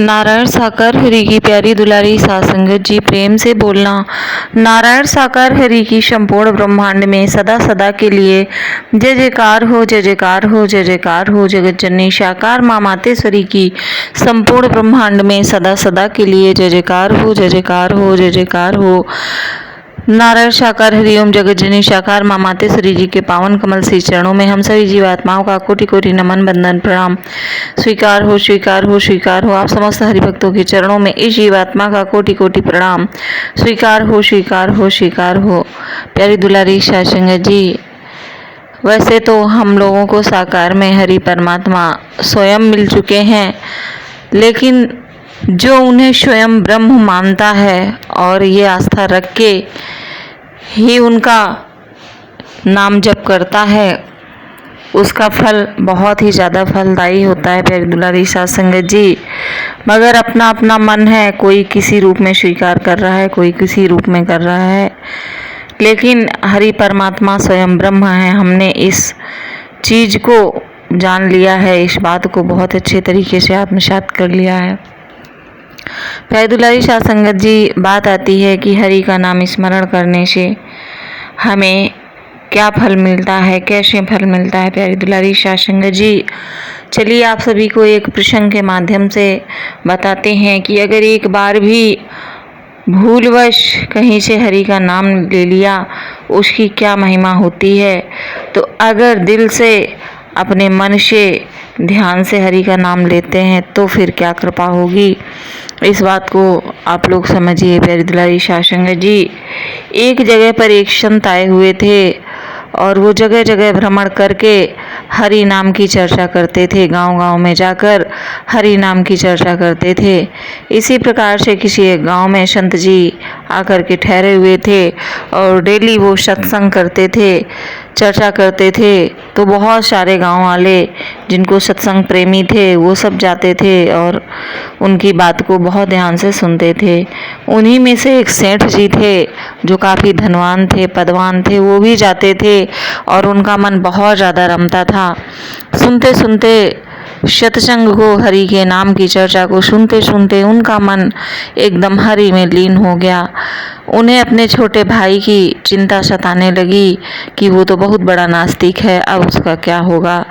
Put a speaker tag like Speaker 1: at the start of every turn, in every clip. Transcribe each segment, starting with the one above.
Speaker 1: नारायण साकार हरि की प्यारी दुलारी साध संगत जी, प्रेम से बोलना। नारायण साकार हरि की संपूर्ण ब्रह्मांड में सदा सदा के लिए जय जयकार हो, जय जयकार हो, जय जयकार हो। जगत जननी साकार माँ मातेश्वरी की संपूर्ण ब्रह्मांड में सदा सदा के लिए जय जयकार हो, जय जयकार हो, जय जयकार हो। नारायण साकार हरिओम। जगत जननी साकार माँ मातेश्वरी जी के पावन कमल से चरणों में हम सभी जीवात्माओं का कोटि कोटि नमन बंदन प्रणाम स्वीकार हो, स्वीकार हो, स्वीकार हो। आप समस्त हरिभक्तों के चरणों में इस जीवात्मा का कोटि कोटि प्रणाम स्वीकार हो, स्वीकार हो, स्वीकार हो। प्यारी दुलारी साध संगत जी, वैसे तो हम लोगों को साकार में हरि परमात्मा स्वयं मिल चुके हैं, लेकिन जो उन्हें स्वयं ब्रह्म मानता है और ये आस्था रख के ही उनका नाम जप करता है, उसका फल बहुत ही ज़्यादा फलदायी होता है। प्यारी दुलारी साध संगत जी, मगर अपना अपना मन है, कोई किसी रूप में स्वीकार कर रहा है, कोई किसी रूप में कर रहा है, लेकिन हरि परमात्मा स्वयं ब्रह्म है। हमने इस चीज़ को जान लिया है, इस बात को बहुत अच्छे तरीके से आत्मसात कर लिया है। प्यारी दुलारी साध संगत जी, बात आती है कि हरि का नाम स्मरण करने से हमें क्या फल मिलता है, कैसे फल मिलता है। प्यारी दुलारी साध संगत जी, चलिए आप सभी को एक प्रसंग के माध्यम से बताते हैं कि अगर एक बार भी भूलवश कहीं से हरि का नाम ले लिया, उसकी क्या महिमा होती है। तो अगर दिल से अपने मन से ध्यान से हरि का नाम लेते हैं तो फिर क्या कृपा होगी, इस बात को आप लोग समझिए। प्यारी दुलारी साध संगत जी, एक जगह पर एक संत आए हुए थे और वो जगह जगह भ्रमण करके हरि नाम की चर्चा करते थे, गांव गांव में जाकर हरि नाम की चर्चा करते थे। इसी प्रकार से किसी एक गांव में संत जी आकर के ठहरे हुए थे और डेली वो सत्संग करते थे, चर्चा करते थे। तो बहुत सारे गांव वाले जिनको सत्संग प्रेमी थे वो सब जाते थे और उनकी बात को बहुत ध्यान से सुनते थे। उन्हीं में से एक सेठ जी थे जो काफ़ी धनवान थे, पदवान थे, वो भी जाते थे और उनका मन बहुत ज़्यादा रमता था। सुनते सुनते सत्संग को, हरि के नाम की चर्चा को सुनते सुनते उनका मन एकदम हरि में लीन हो गया। उन्हें अपने छोटे भाई की चिंता सताने लगी कि वो तो बहुत बड़ा नास्तिक है, अब उसका क्या होगा।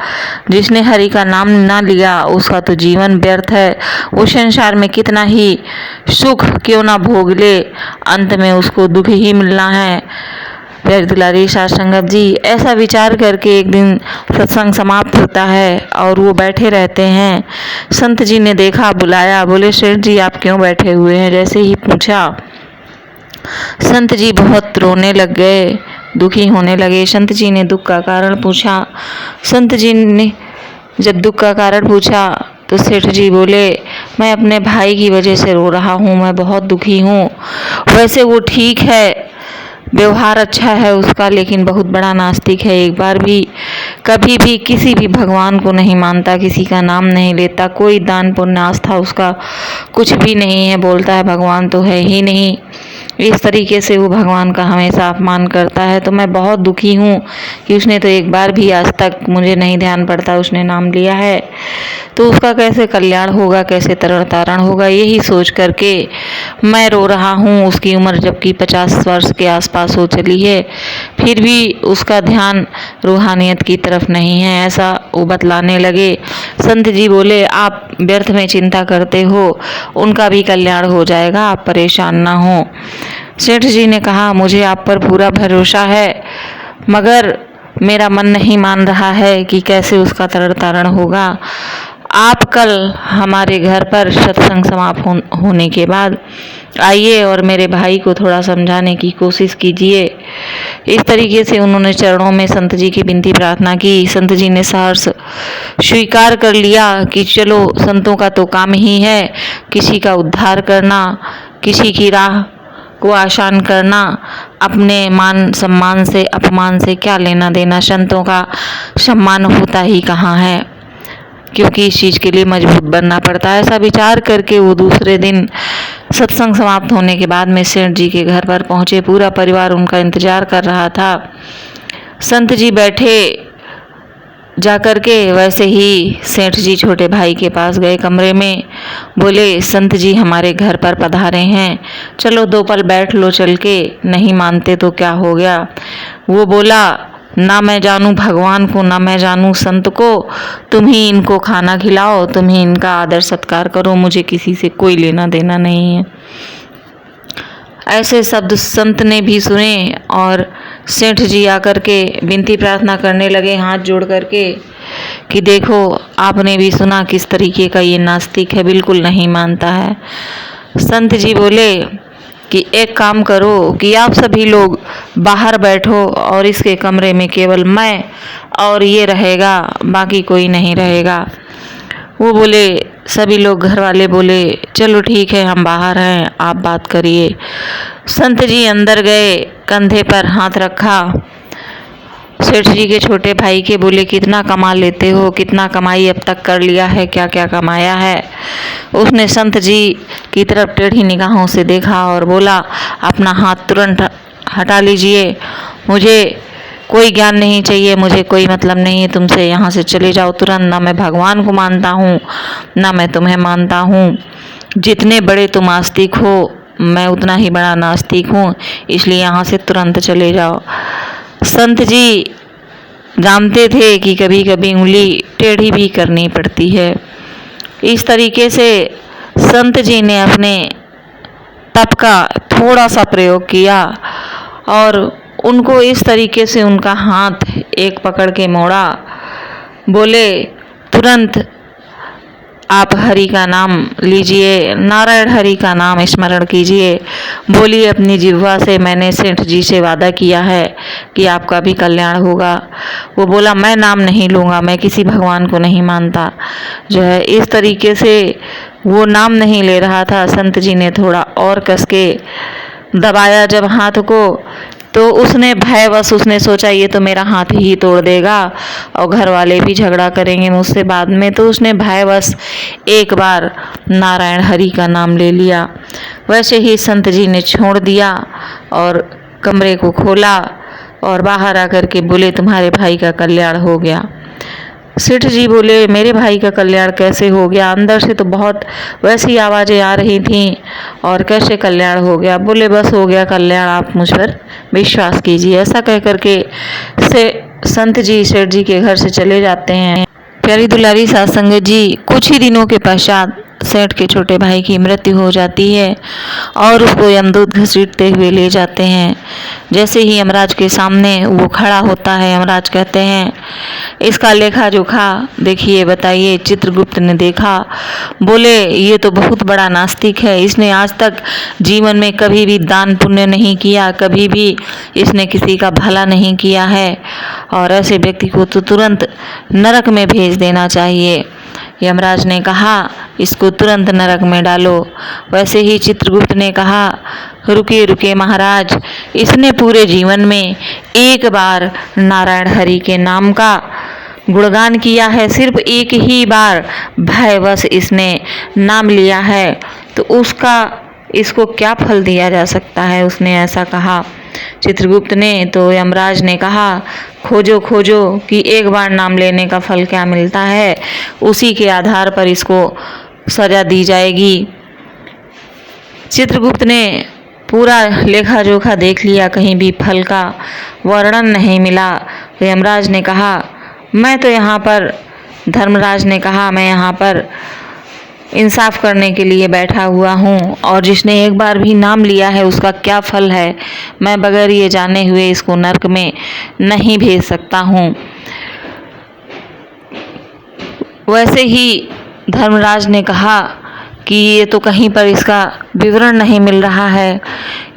Speaker 1: जिसने हरि का नाम ना लिया उसका तो जीवन व्यर्थ है, वो संसार में कितना ही सुख क्यों ना भोग ले, अंत में उसको दुख ही मिलना है। प्यारी दुलारी साध संगत जी, ऐसा विचार करके एक दिन सत्संग समाप्त होता है और वो बैठे रहते हैं। संत जी ने देखा, बुलाया, बोले सेठ जी आप क्यों बैठे हुए हैं। जैसे ही पूछा, संत जी बहुत रोने लग गए, दुखी होने लगे। संत जी ने दुख का कारण पूछा। संत जी ने जब दुख का कारण पूछा तो सेठ जी बोले, मैं अपने भाई की वजह से रो रहा हूँ, मैं बहुत दुखी हूँ। वैसे वो ठीक है, व्यवहार अच्छा है उसका, लेकिन बहुत बड़ा नास्तिक है। एक बार भी कभी भी किसी भी भगवान को नहीं मानता, किसी का नाम नहीं लेता, कोई दान पुण्य आस्था उसका कुछ भी नहीं है, बोलता है भगवान तो है ही नहीं। इस तरीके से वो भगवान का हमेशा अपमान करता है। तो मैं बहुत दुखी हूँ कि उसने तो एक बार भी आज तक, मुझे नहीं ध्यान पड़ता उसने नाम लिया है, तो उसका कैसे कल्याण होगा, कैसे तरण तारण होगा, यही सोच करके मैं रो रहा हूँ। उसकी उम्र जबकि 50 वर्ष के आसपास हो चली है, फिर भी उसका ध्यान रूहानियत की तरफ नहीं है, ऐसा वो बतलाने लगे। संत जी बोले, आप व्यर्थ में चिंता करते हो, उनका भी कल्याण हो जाएगा, आप परेशान ना हो। सेठ जी ने कहा, मुझे आप पर पूरा भरोसा है, मगर मेरा मन नहीं मान रहा है कि कैसे उसका तरण तारण होगा। आप कल हमारे घर पर सत्संग समाप्त होने के बाद आइए और मेरे भाई को थोड़ा समझाने की कोशिश कीजिए। इस तरीके से उन्होंने चरणों में संत जी की विनती प्रार्थना की। संत जी ने सहर्ष स्वीकार कर लिया कि चलो, संतों का तो काम ही है किसी का उद्धार करना, किसी की राह को आसान करना। अपने मान सम्मान से, अपमान से क्या लेना देना, संतों का सम्मान होता ही कहाँ है, क्योंकि इस चीज़ के लिए मजबूत बनना पड़ता है। ऐसा विचार करके वो दूसरे दिन सत्संग समाप्त होने के बाद में सेठ जी के घर पर पहुँचे। पूरा परिवार उनका इंतजार कर रहा था। संत जी बैठे जाकर के वैसे ही सेठ जी छोटे भाई के पास गए कमरे में। बोले संत जी हमारे घर पर पधारे हैं, चलो 2 पल बैठ लो चल के। नहीं मानते तो क्या हो गया। वो बोला ना मैं जानूं भगवान को, ना मैं जानूं संत को, तुम ही इनको खाना खिलाओ, तुम ही इनका आदर सत्कार करो, मुझे किसी से कोई लेना देना नहीं है। ऐसे शब्द संत ने भी सुने और सेठ जी आकर के विनती प्रार्थना करने लगे हाथ जोड़ करके कि देखो आपने भी सुना किस तरीके का ये नास्तिक है, बिल्कुल नहीं मानता है। संत जी बोले कि एक काम करो कि आप सभी लोग बाहर बैठो और इसके कमरे में केवल मैं और ये रहेगा, बाकी कोई नहीं रहेगा। वो बोले सभी लोग घर वाले बोले चलो ठीक है हम बाहर हैं, आप बात करिए। संत जी अंदर गए, कंधे पर हाथ रखा, सेठ जी के छोटे भाई के बोले कितना कमा लेते हो, कितना कमाई अब तक कर लिया है, क्या क्या कमाया है। उसने संत जी की तरफ टेढ़ी निगाहों से देखा और बोला अपना हाथ तुरंत हटा लीजिए, मुझे कोई ज्ञान नहीं चाहिए, मुझे कोई मतलब नहीं है तुमसे, यहाँ से चले जाओ तुरंत। ना मैं भगवान को मानता हूँ, ना मैं तुम्हें मानता हूँ। जितने बड़े तुम आस्तिक हो मैं उतना ही बड़ा नास्तिक हूँ, इसलिए यहाँ से तुरंत चले जाओ। संत जी जानते थे कि कभी कभी उंगली टेढ़ी भी करनी पड़ती है। इस तरीके से संत जी ने अपने तप का थोड़ा सा प्रयोग किया और उनको इस तरीके से उनका हाथ एक पकड़ के मोड़ा। बोले तुरंत आप हरि का नाम लीजिए, नारायण हरि का नाम स्मरण कीजिए। बोलिए अपनी जिह्वा से मैंने सेठ जी से वादा किया है कि आपका भी कल्याण होगा। वो बोला मैं नाम नहीं लूँगा, मैं किसी भगवान को नहीं मानता। जो है इस तरीके से वो नाम नहीं ले रहा था। संत जी ने थोड़ा और कस के दबाया जब हाथ को, तो उसने भयवश उसने सोचा ये तो मेरा हाथ ही तोड़ देगा और घर वाले भी झगड़ा करेंगे मुझसे बाद में, तो उसने भयवश एक बार नारायण हरि का नाम ले लिया। वैसे ही संत जी ने छोड़ दिया और कमरे को खोला और बाहर आकर के बोले तुम्हारे भाई का कल्याण हो गया। सेठ जी बोले मेरे भाई का कल्याण कैसे हो गया, अंदर से तो बहुत वैसी आवाज़ें आ रही थीं और कैसे कल्याण हो गया। बोले बस हो गया कल्याण, आप मुझ पर विश्वास कीजिए। ऐसा कह करके से संत जी सेठ जी के घर से चले जाते हैं। प्यारी दुलारी साध संगत जी, कुछ ही दिनों के पश्चात सेठ के छोटे भाई की मृत्यु हो जाती है और उसको यमदूत घसीटते हुए ले जाते हैं। जैसे ही यमराज के सामने वो खड़ा होता है, यमराज कहते हैं इसका लेखा जोखा देखिए बताइए। चित्रगुप्त ने देखा, बोले ये तो बहुत बड़ा नास्तिक है, इसने आज तक जीवन में कभी भी दान पुण्य नहीं किया, कभी भी इसने किसी का भला नहीं किया है और ऐसे व्यक्ति को तो तुरंत नरक में भेज देना चाहिए। यमराज ने कहा इसको तुरंत नरक में डालो। वैसे ही चित्रगुप्त ने कहा रुकिए रुकिए महाराज, इसने पूरे जीवन में एक बार नारायण हरि के नाम का गुणगान किया है, सिर्फ एक ही बार भयवश इसने नाम लिया है, तो उसका इसको क्या फल दिया जा सकता है, उसने ऐसा कहा चित्रगुप्त ने। तो यमराज ने कहा खोजो खोजो कि एक बार नाम लेने का फल क्या मिलता है, उसी के आधार पर इसको सजा दी जाएगी। चित्रगुप्त ने पूरा लेखा जोखा देख लिया, कहीं भी फल का वर्णन नहीं मिला। तो यमराज ने कहा मैं तो यहाँ पर, धर्मराज ने कहा मैं यहाँ पर इंसाफ करने के लिए बैठा हुआ हूँ और जिसने एक बार भी नाम लिया है उसका क्या फल है, मैं बगैर ये जाने हुए इसको नरक में नहीं भेज सकता हूँ। वैसे ही धर्मराज ने कहा कि ये तो कहीं पर इसका विवरण नहीं मिल रहा है,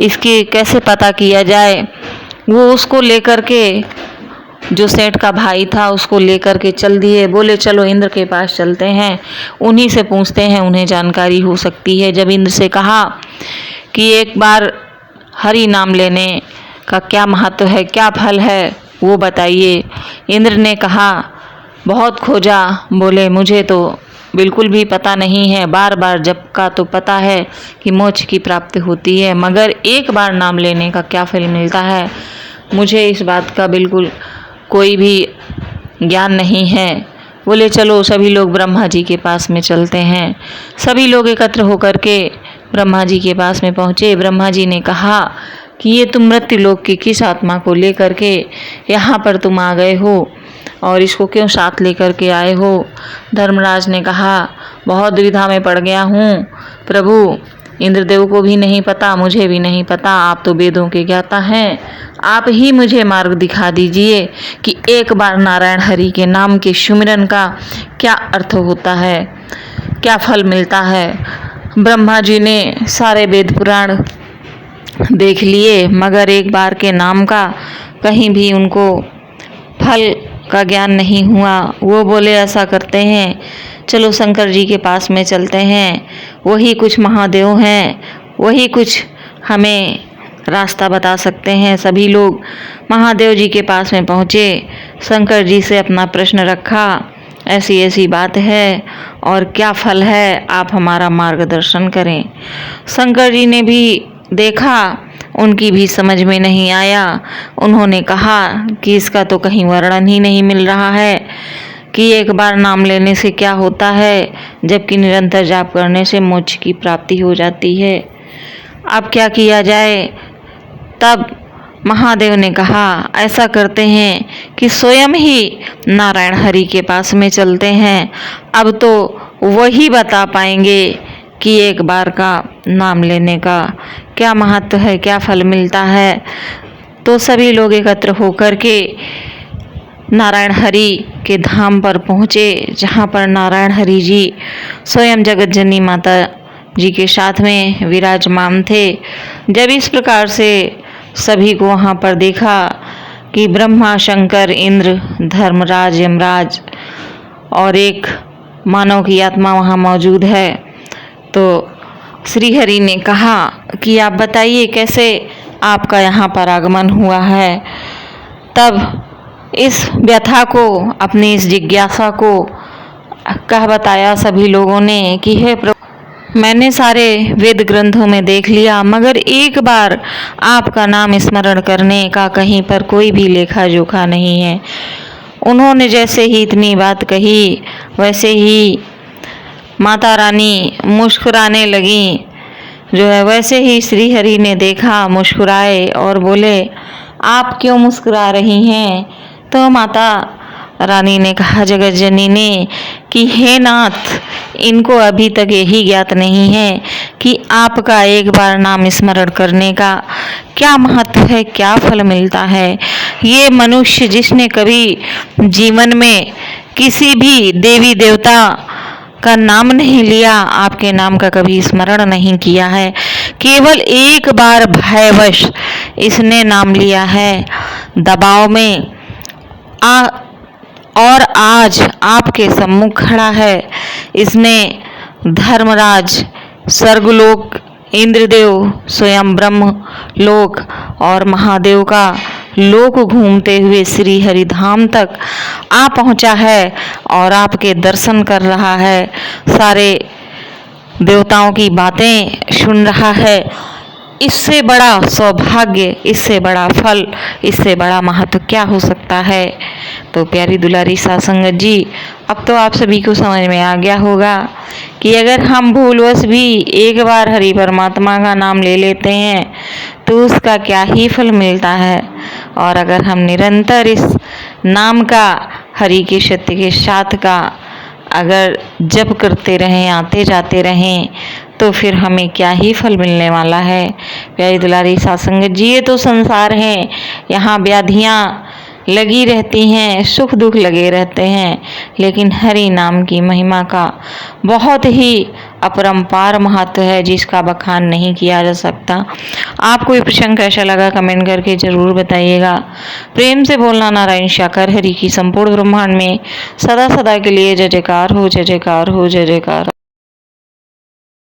Speaker 1: इसकी कैसे पता किया जाए। वो उसको लेकर के, जो सेठ का भाई था उसको लेकर के चल दिए। बोले चलो इंद्र के पास चलते हैं, उन्हीं से पूछते हैं, उन्हें जानकारी हो सकती है। जब इंद्र से कहा कि एक बार हरि नाम लेने का क्या महत्व है, क्या फल है वो बताइए। इंद्र ने कहा बहुत खोजा, बोले मुझे तो बिल्कुल भी पता नहीं है, बार बार जप का तो पता है कि मोक्ष की प्राप्ति होती है, मगर एक बार नाम लेने का क्या फल मिलता है, मुझे इस बात का बिल्कुल कोई भी ज्ञान नहीं है। बोले चलो सभी लोग ब्रह्मा जी के पास में चलते हैं। सभी लोग एकत्र होकर के ब्रह्मा जी के पास में पहुँचे। ब्रह्मा जी ने कहा कि ये तुम मृत्यु लोक की किस आत्मा को लेकर के यहाँ पर तुम आ गए हो और इसको क्यों साथ लेकर के आए हो। धर्मराज ने कहा बहुत दुविधा में पड़ गया हूँ प्रभु, इंद्रदेव को भी नहीं पता, मुझे भी नहीं पता, आप तो वेदों के ज्ञाता हैं, आप ही मुझे मार्ग दिखा दीजिए कि एक बार नारायण हरि के नाम के सुमिरन का क्या अर्थ होता है, क्या फल मिलता है। ब्रह्मा जी ने सारे वेद पुराण देख लिए मगर एक बार के नाम का कहीं भी उनको फल का ज्ञान नहीं हुआ। वो बोले ऐसा करते हैं, चलो शंकर जी के पास में चलते हैं, वही कुछ महादेव हैं, वही कुछ हमें रास्ता बता सकते हैं। सभी लोग महादेव जी के पास में पहुँचे, शंकर जी से अपना प्रश्न रखा, ऐसी ऐसी बात है और क्या फल है, आप हमारा मार्गदर्शन करें। शंकर जी ने भी देखा, उनकी भी समझ में नहीं आया। उन्होंने कहा कि इसका तो कहीं वर्णन ही नहीं मिल रहा है कि एक बार नाम लेने से क्या होता है, जबकि निरंतर जाप करने से मोक्ष की प्राप्ति हो जाती है। अब क्या किया जाए। तब महादेव ने कहा ऐसा करते हैं कि स्वयं ही नारायण हरि के पास में चलते हैं, अब तो वही बता पाएंगे कि एक बार का नाम लेने का क्या महत्व है, क्या फल मिलता है। तो सभी लोग एकत्र होकर के नारायण हरि के धाम पर पहुँचे, जहाँ पर नारायण हरि जी स्वयं जगत जननी माता जी के साथ में विराजमान थे। जब इस प्रकार से सभी को वहाँ पर देखा कि ब्रह्मा, शंकर, इंद्र, धर्मराज, यमराज और एक मानव की आत्मा वहाँ मौजूद है, तो श्री हरि ने कहा कि आप बताइए कैसे आपका यहाँ पर आगमन हुआ है। तब इस व्यथा को, अपनी इस जिज्ञासा को कह बताया सभी लोगों ने कि हे प्रभु, मैंने सारे वेद ग्रंथों में देख लिया मगर एक बार आपका नाम स्मरण करने का कहीं पर कोई भी लेखा जोखा नहीं है। उन्होंने जैसे ही इतनी बात कही वैसे ही माता रानी मुस्कुराने लगी। जो है वैसे ही श्री हरि ने देखा, मुस्कुराए और बोले आप क्यों मुस्कुरा रही हैं। तो माता रानी ने कहा जगत जननी ने कि हे नाथ, इनको अभी तक यही ज्ञात नहीं है कि आपका एक बार नाम स्मरण करने का क्या महत्व है, क्या फल मिलता है। ये मनुष्य जिसने कभी जीवन में किसी भी देवी देवता का नाम नहीं लिया, आपके नाम का कभी स्मरण नहीं किया है, केवल एक बार भयवश इसने नाम लिया है दबाव में और आज आपके सम्मुख खड़ा है। इसने धर्मराज, स्वर्गलोक, इंद्रदेव, स्वयं ब्रह्म लोक और महादेव का लोक घूमते हुए श्री हरि धाम तक आ पहुंचा है और आपके दर्शन कर रहा है, सारे देवताओं की बातें सुन रहा है। इससे बड़ा सौभाग्य, इससे बड़ा फल, इससे बड़ा महत्व क्या हो सकता है। तो प्यारी दुलारी साध संगत जी, अब तो आप सभी को समझ में आ गया होगा कि अगर हम भूलवश भी एक बार हरि परमात्मा का नाम ले लेते हैं तो उसका क्या ही फल मिलता है, और अगर हम निरंतर इस नाम का, हरि के सत्य के साथ का अगर जप करते रहें, आते जाते रहें, तो फिर हमें क्या ही फल मिलने वाला है। प्यारी दुलारी साध संगत जी, ये तो संसार है, यहाँ व्याधियाँ लगी रहती हैं, सुख दुख लगे रहते हैं, लेकिन हरि नाम की महिमा का बहुत ही अपरंपार महत्व है जिसका बखान नहीं किया जा सकता। आपको ये प्रसंग कैसा लगा कमेंट करके जरूर बताइएगा। प्रेम से बोलना नारायण साकार हरि की संपूर्ण ब्रह्मांड में सदा सदा के लिए जय जयकार हो, जय जयकार हो, जय जयकार।